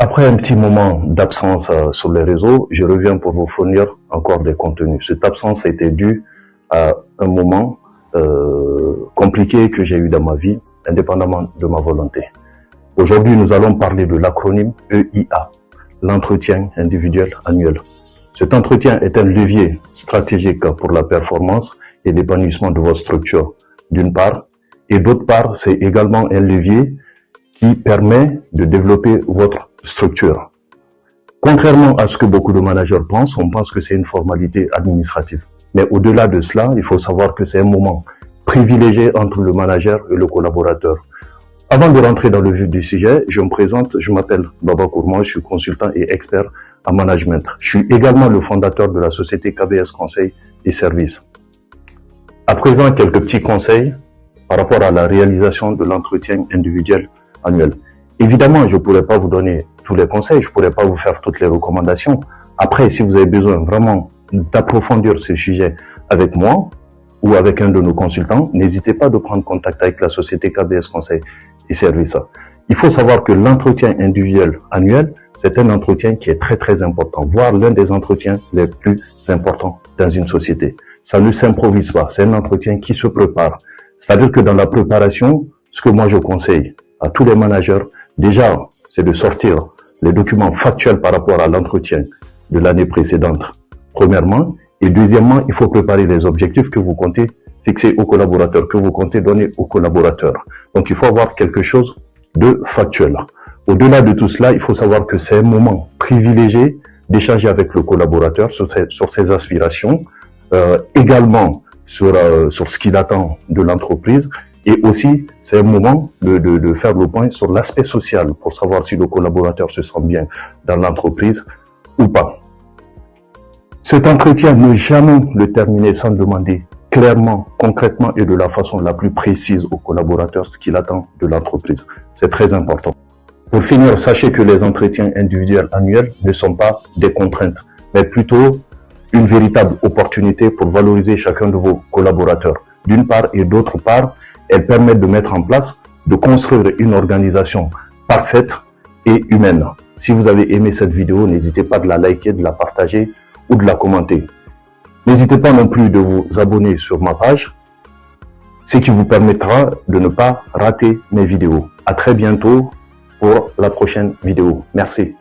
Après un petit moment d'absence sur les réseaux, je reviens pour vous fournir encore des contenus. Cette absence a été due à un moment compliqué que j'ai eu dans ma vie, indépendamment de ma volonté. Aujourd'hui, nous allons parler de l'acronyme EIA, l'entretien individuel annuel. Cet entretien est un levier stratégique pour la performance et l'épanouissement de votre structure, d'une part, et d'autre part, c'est également un levier qui permet de développer votre structure. Contrairement à ce que beaucoup de managers pensent, on pense que c'est une formalité administrative. Mais au-delà de cela, il faut savoir que c'est un moment privilégié entre le manager et le collaborateur. Avant de rentrer dans le vif du sujet, je me présente, je m'appelle Baba Kourma, je suis consultant et expert en management. Je suis également le fondateur de la société KBS Conseil et Services. À présent, quelques petits conseils par rapport à la réalisation de l'entretien individuel annuel. Évidemment, je ne pourrais pas vous donner tous les conseils, je ne pourrais pas vous faire toutes les recommandations. Après, si vous avez besoin vraiment d'approfondir ce sujet avec moi ou avec un de nos consultants, n'hésitez pas de prendre contact avec la société KBS Conseil et Services. Il faut savoir que l'entretien individuel annuel, c'est un entretien qui est très important, voire l'un des entretiens les plus importants dans une société. Ça ne s'improvise pas, c'est un entretien qui se prépare. C'est-à-dire que dans la préparation, ce que moi je conseille à tous les managers, déjà, c'est de sortir les documents factuels par rapport à l'entretien de l'année précédente, premièrement. Et deuxièmement, il faut préparer les objectifs que vous comptez fixer aux collaborateurs, que vous comptez donner aux collaborateurs. Donc, il faut avoir quelque chose de factuel. Au-delà de tout cela, il faut savoir que c'est un moment privilégié d'échanger avec le collaborateur sur ses aspirations, également sur ce qu'il attend de l'entreprise. Et aussi, c'est un moment de faire le point sur l'aspect social pour savoir si le collaborateur se sent bien dans l'entreprise ou pas. Cet entretien, ne jamais le terminer sans demander clairement, concrètement et de la façon la plus précise au collaborateur ce qu'il attend de l'entreprise. C'est très important. Pour finir, sachez que les entretiens individuels annuels ne sont pas des contraintes, mais plutôt une véritable opportunité pour valoriser chacun de vos collaborateurs. D'une part et d'autre part, elles permettent de mettre en place, de construire une organisation parfaite et humaine. Si vous avez aimé cette vidéo, n'hésitez pas de la liker, de la partager ou de la commenter. N'hésitez pas non plus de vous abonner sur ma page, ce qui vous permettra de ne pas rater mes vidéos. À très bientôt pour la prochaine vidéo. Merci.